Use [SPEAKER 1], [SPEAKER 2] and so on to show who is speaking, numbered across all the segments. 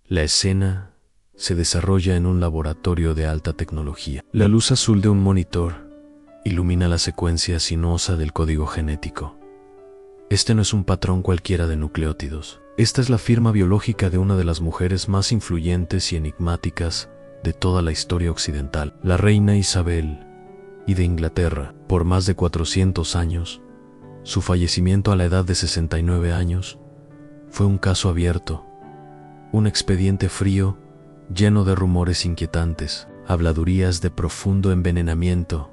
[SPEAKER 1] La escena se desarrolla en un laboratorio de alta tecnología. La luz azul de un monitor ilumina la secuencia sinuosa del código genético. Este no es un patrón cualquiera de nucleótidos. Esta es la firma biológica de una de las mujeres más influyentes y enigmáticas de toda la historia occidental, la reina Isabel I de Inglaterra. Por más de 400 años, su fallecimiento a la edad de 69 años fue un caso abierto, un expediente frío lleno de rumores inquietantes, habladurías de profundo envenenamiento,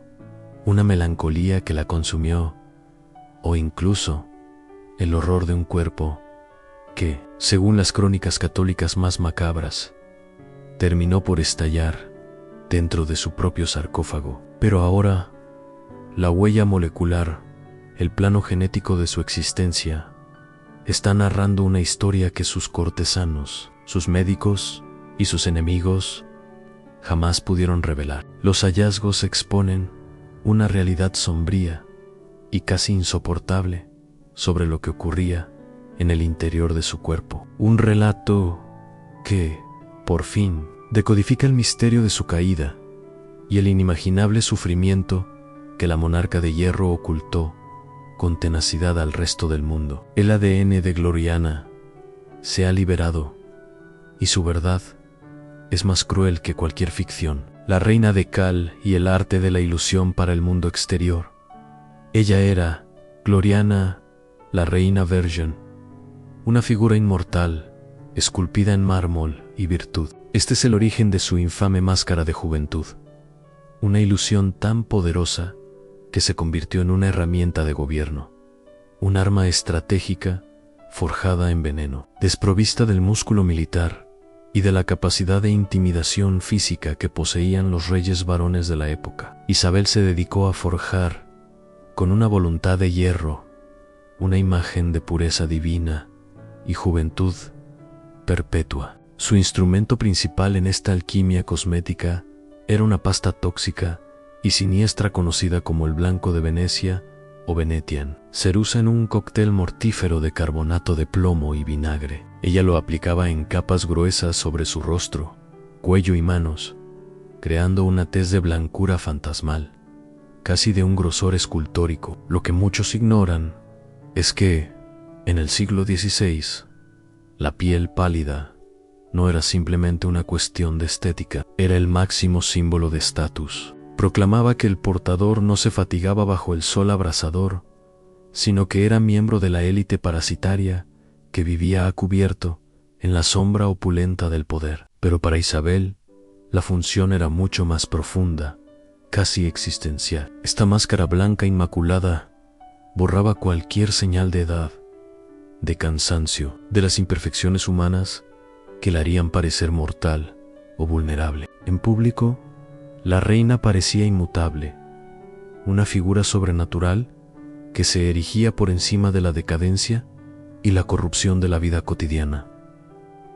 [SPEAKER 1] una melancolía que la consumió, o incluso el horror de un cuerpo que, según las crónicas católicas más macabras, terminó por estallar dentro de su propio sarcófago. Pero ahora, la huella molecular, el plano genético de su existencia, está narrando una historia que sus cortesanos, sus médicos y sus enemigos jamás pudieron revelar. Los hallazgos exponen una realidad sombría y casi insoportable sobre lo que ocurría en el interior de su cuerpo. Un relato que, por fin, decodifica el misterio de su caída y el inimaginable sufrimiento que la monarca de hierro ocultó con tenacidad al resto del mundo. El ADN de Gloriana se ha liberado y su verdad es más cruel que cualquier ficción. La reina de cal y el arte de la ilusión para el mundo exterior. Ella era Gloriana, la reina virgen, una figura inmortal, esculpida en mármol y virtud. Este es el origen de su infame máscara de juventud, una ilusión tan poderosa que se convirtió en una herramienta de gobierno, un arma estratégica forjada en veneno, desprovista del músculo militar y de la capacidad de intimidación física que poseían los reyes varones de la época. Isabel se dedicó a forjar, con una voluntad de hierro, una imagen de pureza divina y juventud perpetua. Su instrumento principal en esta alquimia cosmética era una pasta tóxica y siniestra conocida como el blanco de Venecia o Venetian. Se usa en un cóctel mortífero de carbonato de plomo y vinagre. Ella lo aplicaba en capas gruesas sobre su rostro, cuello y manos, creando una tez de blancura fantasmal, casi de un grosor escultórico. Lo que muchos ignoran es que, en el siglo XVI, la piel pálida no era simplemente una cuestión de estética, era el máximo símbolo de estatus. Proclamaba que el portador no se fatigaba bajo el sol abrasador, sino que era miembro de la élite parasitaria que vivía a cubierto en la sombra opulenta del poder. Pero para Isabel, la función era mucho más profunda, casi existencial. Esta máscara blanca inmaculada borraba cualquier señal de edad, de cansancio, de las imperfecciones humanas que la harían parecer mortal o vulnerable. En público, la reina parecía inmutable, una figura sobrenatural que se erigía por encima de la decadencia y la corrupción de la vida cotidiana.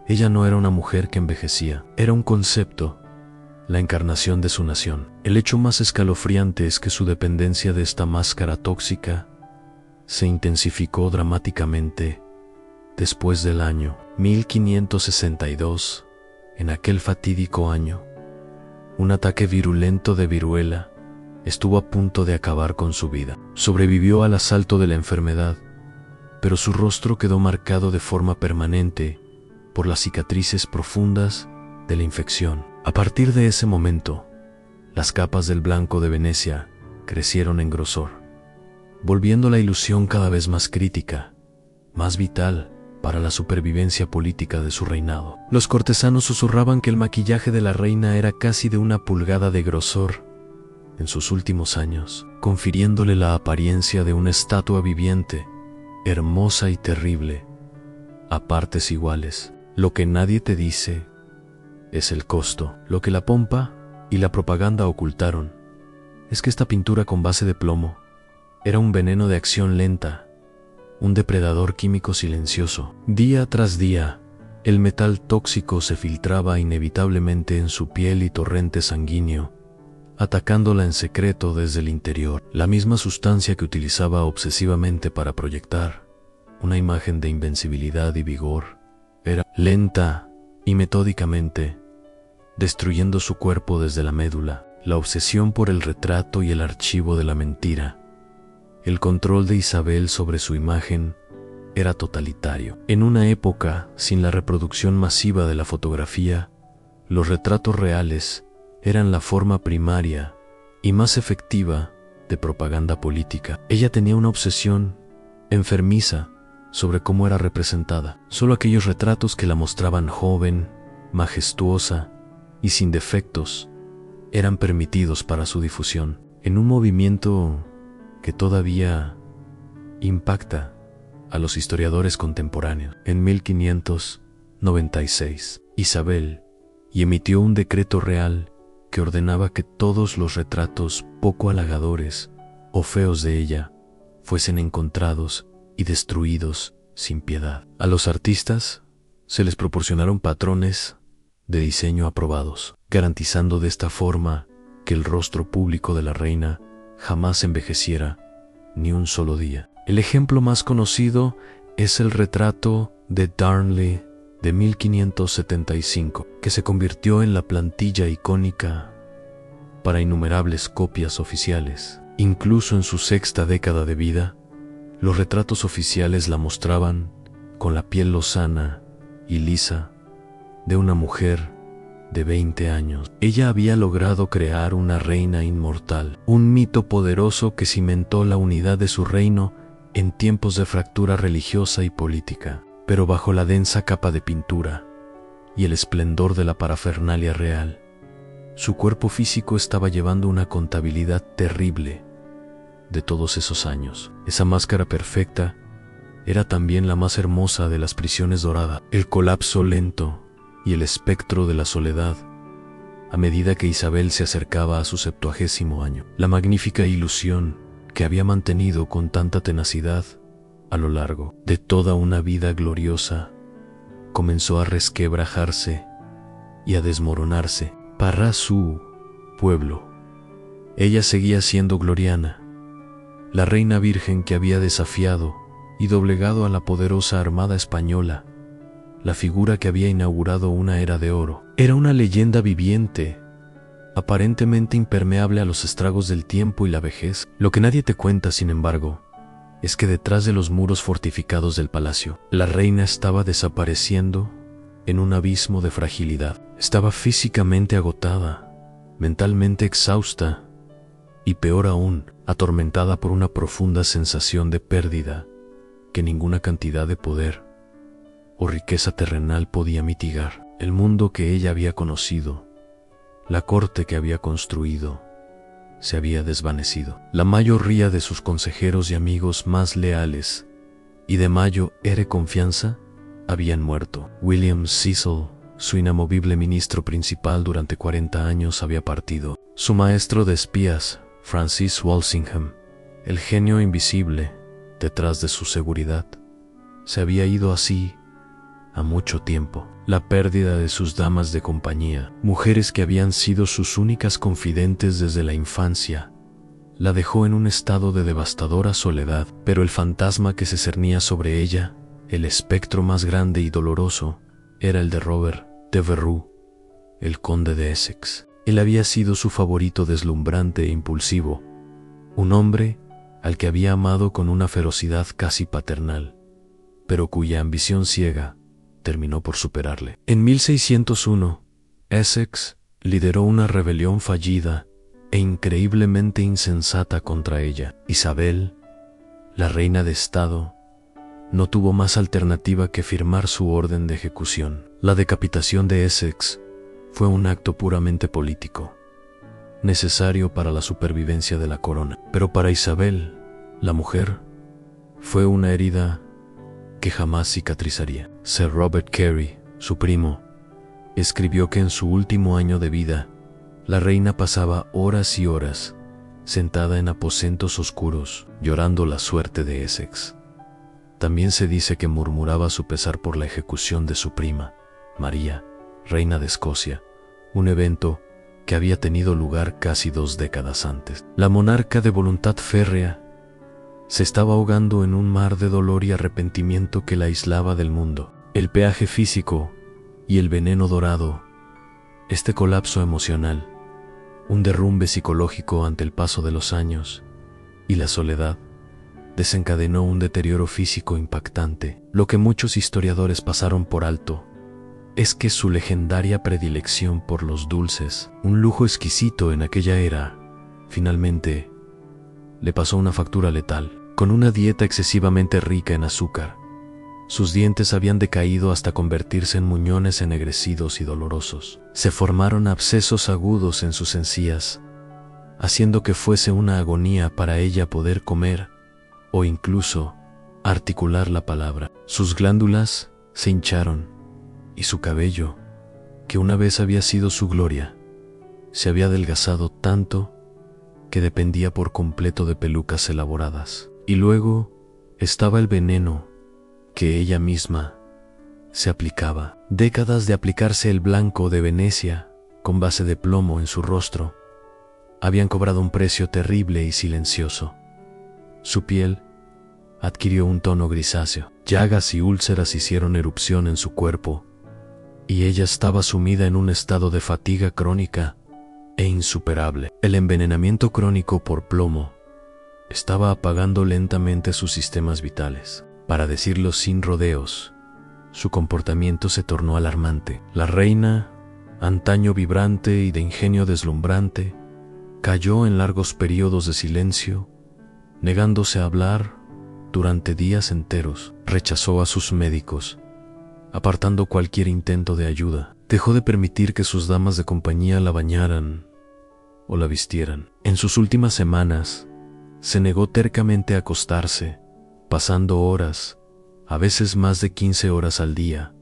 [SPEAKER 1] Ella no era una mujer que envejecía, era un concepto, la encarnación de su nación. El hecho más escalofriante es que su dependencia de esta máscara tóxica se intensificó dramáticamente después del año 1562, en aquel fatídico año. Un ataque virulento de viruela estuvo a punto de acabar con su vida. Sobrevivió al asalto de la enfermedad, pero su rostro quedó marcado de forma permanente por las cicatrices profundas de la infección. A partir de ese momento, las capas del blanco de Venecia crecieron en grosor, volviendo la ilusión cada vez más crítica, más vital para la supervivencia política de su reinado. Los cortesanos susurraban que el maquillaje de la reina era casi de una pulgada de grosor en sus últimos años, confiriéndole la apariencia de una estatua viviente, hermosa y terrible, a partes iguales. Lo que nadie te dice es el costo. Lo que la pompa y la propaganda ocultaron es que esta pintura con base de plomo era un veneno de acción lenta, un depredador químico silencioso. Día tras día, el metal tóxico se filtraba inevitablemente en su piel y torrente sanguíneo, atacándola en secreto desde el interior. La misma sustancia que utilizaba obsesivamente para proyectar una imagen de invencibilidad y vigor era lenta y metódicamente, destruyendo su cuerpo desde la médula. La obsesión por el retrato y el archivo de la mentira. El control de Isabel sobre su imagen era totalitario. En una época sin la reproducción masiva de la fotografía, los retratos reales eran la forma primaria y más efectiva de propaganda política. Ella tenía una obsesión enfermiza sobre cómo era representada. Solo aquellos retratos que la mostraban joven, majestuosa y sin defectos eran permitidos para su difusión. En un movimiento que todavía impacta a los historiadores contemporáneos. En 1596, Isabel emitió un decreto real que ordenaba que todos los retratos poco halagadores o feos de ella fuesen encontrados y destruidos sin piedad. A los artistas se les proporcionaron patrones de diseño aprobados, garantizando de esta forma que el rostro público de la reina jamás envejeciera ni un solo día. El ejemplo más conocido es el retrato de Darnley de 1575, que se convirtió en la plantilla icónica para innumerables copias oficiales. Incluso en su sexta década de vida, los retratos oficiales la mostraban con la piel lozana y lisa de una mujer de 20 años. Ella había logrado crear una reina inmortal, un mito poderoso que cimentó la unidad de su reino en tiempos de fractura religiosa y política. Pero bajo la densa capa de pintura y el esplendor de la parafernalia real, su cuerpo físico estaba llevando una contabilidad terrible de todos esos años. Esa máscara perfecta era también la más hermosa de las prisiones doradas. El colapso lento y el espectro de la soledad a medida que Isabel se acercaba a su 70º año. La magnífica ilusión que había mantenido con tanta tenacidad a lo largo de toda una vida gloriosa comenzó a resquebrajarse y a desmoronarse. Para su pueblo, ella seguía siendo Gloriana, la reina virgen que había desafiado y doblegado a la poderosa armada española, la figura que había inaugurado una era de oro. Era una leyenda viviente, aparentemente impermeable a los estragos del tiempo y la vejez. Lo que nadie te cuenta, sin embargo, es que detrás de los muros fortificados del palacio, la reina estaba desapareciendo en un abismo de fragilidad. Estaba físicamente agotada, mentalmente exhausta y, peor aún, atormentada por una profunda sensación de pérdida que ninguna cantidad de poder o riqueza terrenal podía mitigar. El mundo que ella había conocido, la corte que había construido, se había desvanecido. La mayoría de sus consejeros y amigos más leales y de mayor confianza habían muerto. William Cecil, su inamovible ministro principal durante 40 años, había partido. Su maestro de espías, Francis Walsingham, el genio invisible detrás de su seguridad, se había ido así a mucho tiempo. La pérdida de sus damas de compañía, mujeres que habían sido sus únicas confidentes desde la infancia, la dejó en un estado de devastadora soledad. Pero el fantasma que se cernía sobre ella, el espectro más grande y doloroso, era el de Robert Devereux, el conde de Essex. Él había sido su favorito deslumbrante e impulsivo, un hombre al que había amado con una ferocidad casi paternal, pero cuya ambición ciega terminó por superarle. En 1601, Essex lideró una rebelión fallida e increíblemente insensata contra ella. Isabel, la reina de Estado, no tuvo más alternativa que firmar su orden de ejecución. La decapitación de Essex fue un acto puramente político, necesario para la supervivencia de la corona. Pero para Isabel, la mujer, fue una herida que jamás cicatrizaría. Sir Robert Carey, su primo, escribió que en su último año de vida, la reina pasaba horas y horas sentada en aposentos oscuros, llorando la suerte de Essex. También se dice que murmuraba su pesar por la ejecución de su prima, María, reina de Escocia, un evento que había tenido lugar casi 2 décadas antes. La monarca de voluntad férrea se estaba ahogando en un mar de dolor y arrepentimiento que la aislaba del mundo. El peaje físico y el veneno dorado, este colapso emocional, un derrumbe psicológico ante el paso de los años y la soledad, desencadenó un deterioro físico impactante. Lo que muchos historiadores pasaron por alto es que su legendaria predilección por los dulces, un lujo exquisito en aquella era, finalmente le pasó una factura letal. Con una dieta excesivamente rica en azúcar, sus dientes habían decaído hasta convertirse en muñones ennegrecidos y dolorosos. Se formaron abscesos agudos en sus encías, haciendo que fuese una agonía para ella poder comer o incluso articular la palabra. Sus glándulas se hincharon y su cabello, que una vez había sido su gloria, se había adelgazado tanto que dependía por completo de pelucas elaboradas. Y luego estaba el veneno que ella misma se aplicaba. Décadas de aplicarse el blanco de Venecia con base de plomo en su rostro habían cobrado un precio terrible y silencioso. Su piel adquirió un tono grisáceo. Llagas y úlceras hicieron erupción en su cuerpo y ella estaba sumida en un estado de fatiga crónica e insuperable. El envenenamiento crónico por plomo estaba apagando lentamente sus sistemas vitales. Para decirlo sin rodeos, su comportamiento se tornó alarmante. La reina, antaño vibrante y de ingenio deslumbrante, cayó en largos periodos de silencio, negándose a hablar durante días enteros. Rechazó a sus médicos, apartando cualquier intento de ayuda. Dejó de permitir que sus damas de compañía la bañaran o la vistieran. En sus últimas semanas, se negó tercamente a acostarse, pasando horas, a veces más de 15 horas al día,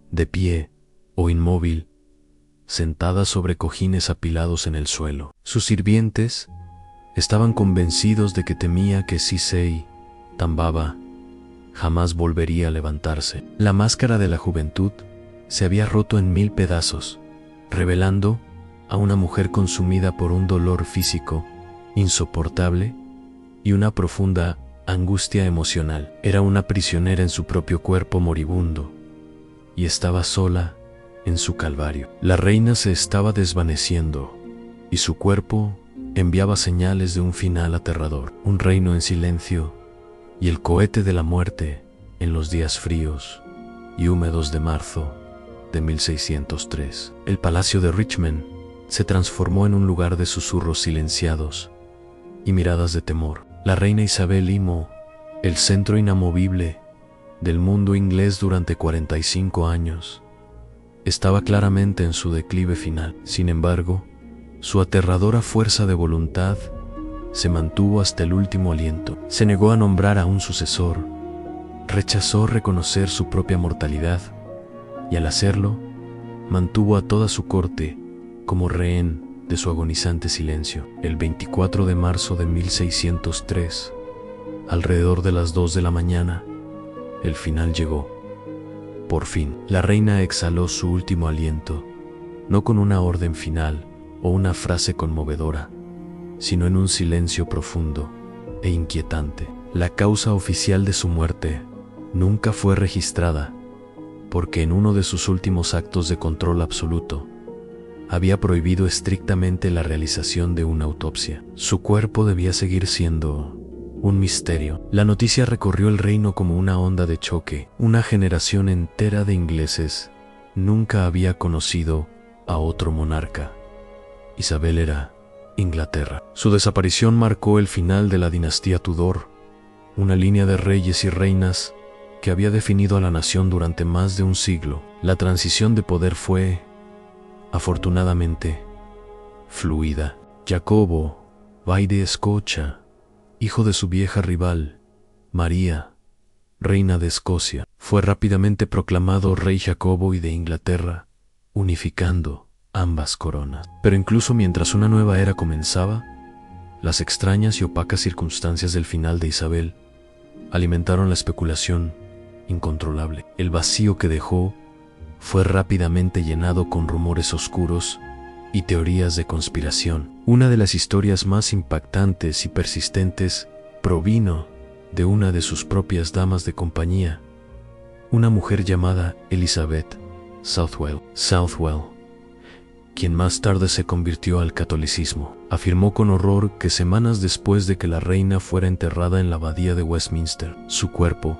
[SPEAKER 1] de pie o inmóvil, sentada sobre cojines apilados en el suelo. Sus sirvientes estaban convencidos de que temía que Sisei Tambaba jamás volvería a levantarse. La máscara de la juventud se había roto en 1000 pedazos, revelando a una mujer consumida por un dolor físico insoportable y una profunda angustia emocional. Era una prisionera en su propio cuerpo moribundo y estaba sola en su calvario. La reina se estaba desvaneciendo y su cuerpo enviaba señales de un final aterrador. Un reino en silencio y el cohete de la muerte en los días fríos y húmedos de marzo de 1603. El palacio de Richmond se transformó en un lugar de susurros silenciados y miradas de temor. La reina Isabel I, el centro inamovible del mundo inglés durante 45 años, estaba claramente en su declive final. Sin embargo, su aterradora fuerza de voluntad se mantuvo hasta el último aliento. Se negó a nombrar a un sucesor, rechazó reconocer su propia mortalidad y al hacerlo, mantuvo a toda su corte como rehén de su agonizante silencio. El 24 de marzo de 1603, alrededor de las 2 de la mañana, el final llegó. Por fin, la reina exhaló su último aliento, no con una orden final o una frase conmovedora, sino en un silencio profundo e inquietante. La causa oficial de su muerte nunca fue registrada, porque en uno de sus últimos actos de control absoluto, había prohibido estrictamente la realización de una autopsia. Su cuerpo debía seguir siendo un misterio. La noticia recorrió el reino como una onda de choque. Una generación entera de ingleses nunca había conocido a otro monarca. Isabel era Inglaterra. Su desaparición marcó el final de la dinastía Tudor, una línea de reyes y reinas que había definido a la nación durante más de un siglo. La transición de poder fue, afortunadamente, fluida. Jacobo I de Escocia, hijo de su vieja rival, María, reina de Escocia, fue rápidamente proclamado rey Jacobo I de Inglaterra, unificando ambas coronas. Pero incluso mientras una nueva era comenzaba, las extrañas y opacas circunstancias del final de Isabel alimentaron la especulación incontrolable. El vacío que dejó fue rápidamente llenado con rumores oscuros y teorías de conspiración. Una de las historias más impactantes y persistentes provino de una de sus propias damas de compañía, una mujer llamada Elizabeth, Southwell, quien más tarde se convirtió al catolicismo, afirmó con horror que semanas después de que la reina fuera enterrada en la abadía de Westminster, su cuerpo,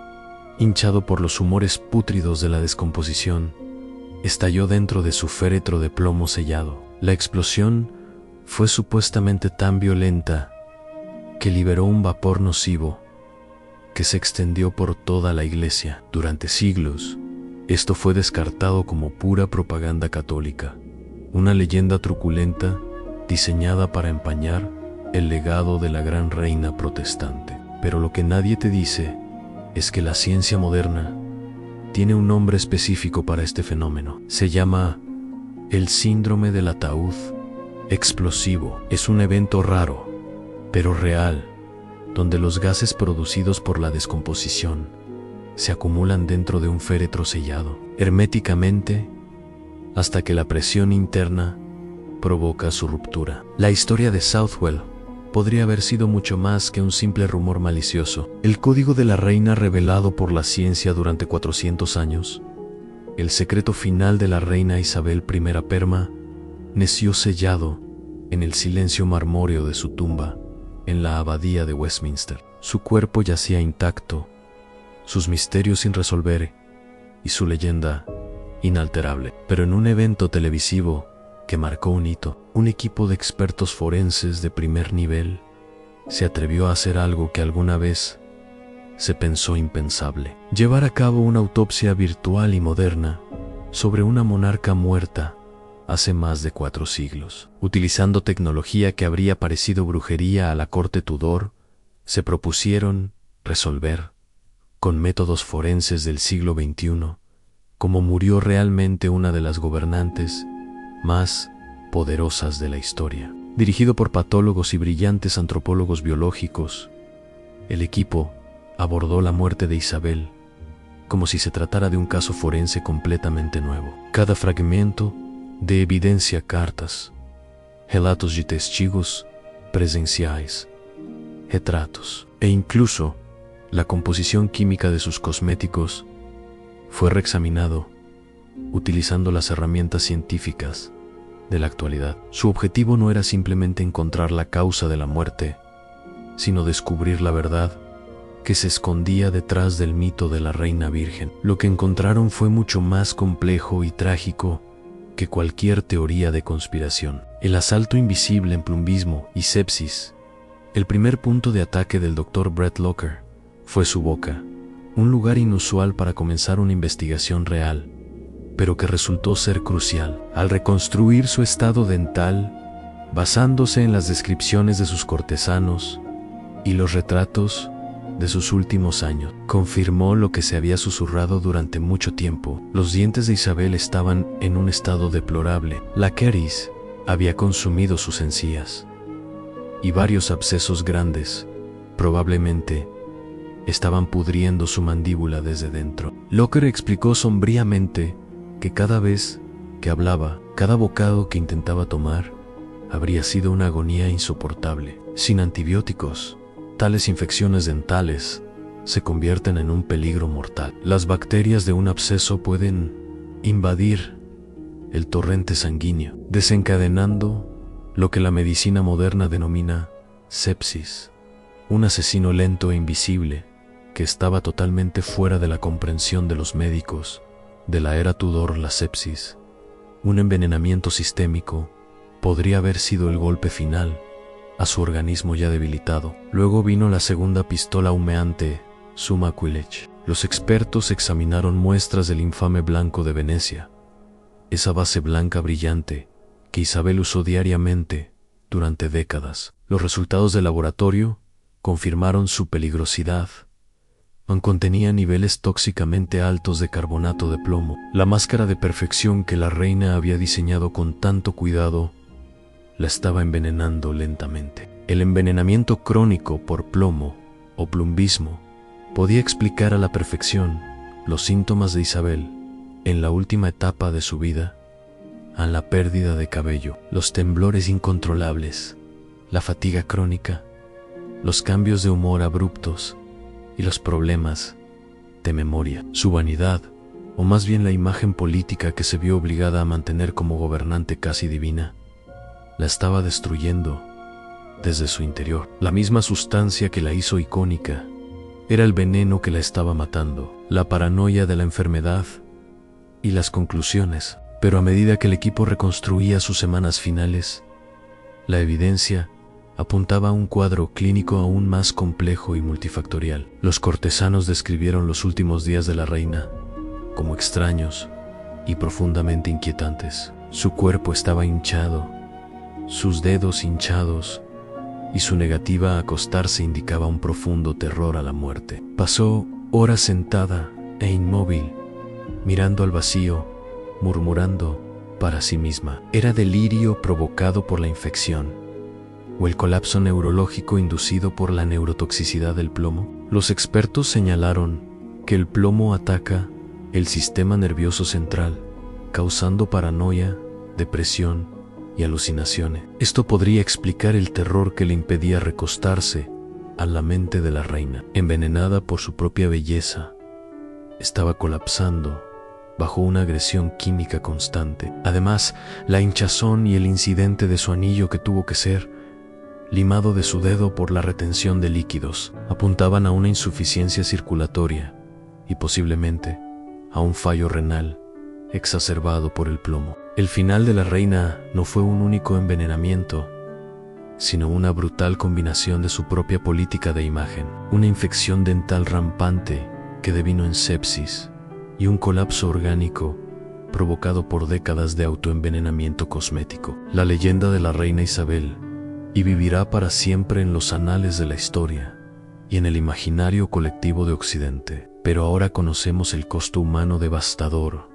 [SPEAKER 1] hinchado por los humores pútridos de la descomposición, estalló dentro de su féretro de plomo sellado. La explosión fue supuestamente tan violenta que liberó un vapor nocivo que se extendió por toda la iglesia. Durante siglos, esto fue descartado como pura propaganda católica, una leyenda truculenta diseñada para empañar el legado de la gran reina protestante. Pero lo que nadie te dice es que la ciencia moderna tiene un nombre específico para este fenómeno. Se llama el síndrome del ataúd explosivo. Es un evento raro, pero real, donde los gases producidos por la descomposición se acumulan dentro de un féretro sellado herméticamente hasta que la presión interna provoca su ruptura. La historia de Southwell podría haber sido mucho más que un simple rumor malicioso. El código de la reina revelado por la ciencia durante 400 años, el secreto final de la reina Isabel I Perma, nació sellado en el silencio marmóreo de su tumba en la abadía de Westminster. Su cuerpo yacía intacto, sus misterios sin resolver y su leyenda inalterable. Pero en un evento televisivo que marcó un hito, un equipo de expertos forenses de primer nivel se atrevió a hacer algo que alguna vez se pensó impensable: llevar a cabo una autopsia virtual y moderna sobre una monarca muerta hace más de 4 siglos. Utilizando tecnología que habría parecido brujería a la corte Tudor, se propusieron resolver, con métodos forenses del siglo XXI, cómo murió realmente una de las gobernantes más poderosas de la historia. Dirigido por patólogos y brillantes antropólogos biológicos, el equipo abordó la muerte de Isabel como si se tratara de un caso forense completamente nuevo. Cada fragmento de evidencia, cartas, relatos de testigos presenciais, retratos e incluso la composición química de sus cosméticos fue reexaminado utilizando las herramientas científicas de la actualidad. Su objetivo no era simplemente encontrar la causa de la muerte, sino descubrir la verdad que se escondía detrás del mito de la reina virgen. Lo que encontraron fue mucho más complejo y trágico que cualquier teoría de conspiración. El asalto invisible en plumbismo y sepsis. El primer punto de ataque del Dr. Brett Locker fue su boca, un lugar inusual para comenzar una investigación real, pero que resultó ser crucial. Al reconstruir su estado dental, basándose en las descripciones de sus cortesanos y los retratos de sus últimos años, confirmó lo que se había susurrado durante mucho tiempo: los dientes de Isabel estaban en un estado deplorable. La caries había consumido sus encías y varios abscesos grandes, probablemente, estaban pudriendo su mandíbula desde dentro. Locker explicó sombríamente que cada vez que hablaba, cada bocado que intentaba tomar, habría sido una agonía insoportable. Sin antibióticos, tales infecciones dentales se convierten en un peligro mortal. Las bacterias de un absceso pueden invadir el torrente sanguíneo, desencadenando lo que la medicina moderna denomina sepsis, un asesino lento e invisible que estaba totalmente fuera de la comprensión de los médicos de la era Tudor. La sepsis, un envenenamiento sistémico, podría haber sido el golpe final a su organismo ya debilitado. Luego vino la segunda pistola humeante, summa aquilex. Los expertos examinaron muestras del infame blanco de Venecia, esa base blanca brillante que Isabel usó diariamente durante décadas. Los resultados del laboratorio confirmaron su peligrosidad. Contenía niveles tóxicamente altos de carbonato de plomo. La máscara de perfección que la reina había diseñado con tanto cuidado la estaba envenenando lentamente. El envenenamiento crónico por plomo o plumbismo podía explicar a la perfección los síntomas de Isabel en la última etapa de su vida: a la pérdida de cabello, los temblores incontrolables, la fatiga crónica, los cambios de humor abruptos y los problemas de memoria. Su vanidad o más bien la imagen política que se vio obligada a mantener como gobernante casi divina, la estaba destruyendo desde su interior. La misma sustancia que la hizo icónica era el veneno que la estaba matando, la paranoia de la enfermedad y las conclusiones. Pero a medida que el equipo reconstruía sus semanas finales, la evidencia apuntaba a un cuadro clínico aún más complejo y multifactorial. Los cortesanos describieron los últimos días de la reina como extraños y profundamente inquietantes. Su cuerpo estaba hinchado, sus dedos hinchados, y su negativa a acostarse indicaba un profundo terror a la muerte. Pasó horas sentada e inmóvil, mirando al vacío, murmurando para sí misma. ¿Era delirio provocado por la infección o el colapso neurológico inducido por la neurotoxicidad del plomo? Los expertos señalaron que el plomo ataca el sistema nervioso central, causando paranoia, depresión y alucinaciones. Esto podría explicar el terror que le impedía recostarse a la mente de la reina. Envenenada por su propia belleza, estaba colapsando bajo una agresión química constante. Además, la hinchazón y el incidente de su anillo, que tuvo que ser limado de su dedo por la retención de líquidos, apuntaban a una insuficiencia circulatoria y posiblemente a un fallo renal exacerbado por el plomo. El final de la reina no fue un único envenenamiento, sino una brutal combinación de su propia política de imagen, una infección dental rampante que devino en sepsis y un colapso orgánico provocado por décadas de autoenvenenamiento cosmético. La leyenda de la reina Isabel y vivirá para siempre en los anales de la historia y en el imaginario colectivo de Occidente. Pero ahora conocemos el costo humano devastador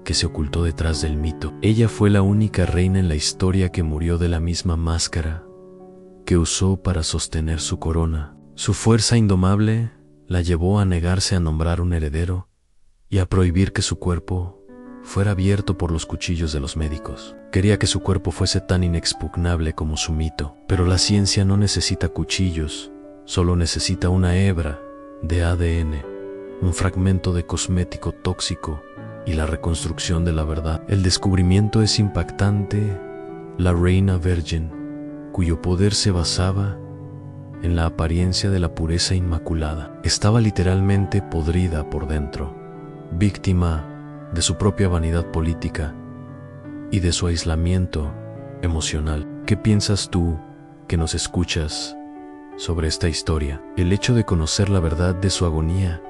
[SPEAKER 1] que se ocultó detrás del mito. Ella fue la única reina en la historia que murió de la misma máscara que usó para sostener su corona. Su fuerza indomable la llevó a negarse a nombrar un heredero y a prohibir que su cuerpo fuera abierto por los cuchillos de los médicos. Quería que su cuerpo fuese tan inexpugnable como su mito. Pero la ciencia no necesita cuchillos, solo necesita una hebra de ADN, un fragmento de cosmético tóxico y la reconstrucción de la verdad. El descubrimiento es impactante. La reina virgen, cuyo poder se basaba en la apariencia de la pureza inmaculada, estaba literalmente podrida por dentro, víctima de su propia vanidad política y de su aislamiento emocional. ¿Qué piensas tú, que nos escuchas, sobre esta historia? ¿El hecho de conocer la verdad de su agonía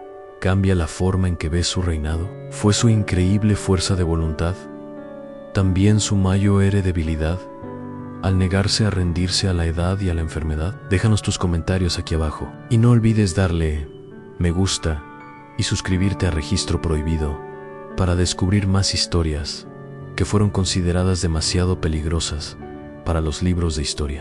[SPEAKER 1] cambia la forma en que ves su reinado? ¿Fue su increíble fuerza de voluntad también su mayor debilidad al negarse a rendirse a la edad y a la enfermedad? Déjanos tus comentarios aquí abajo y no olvides darle me gusta y suscribirte a Registro Prohibido para descubrir más historias que fueron consideradas demasiado peligrosas para los libros de historia.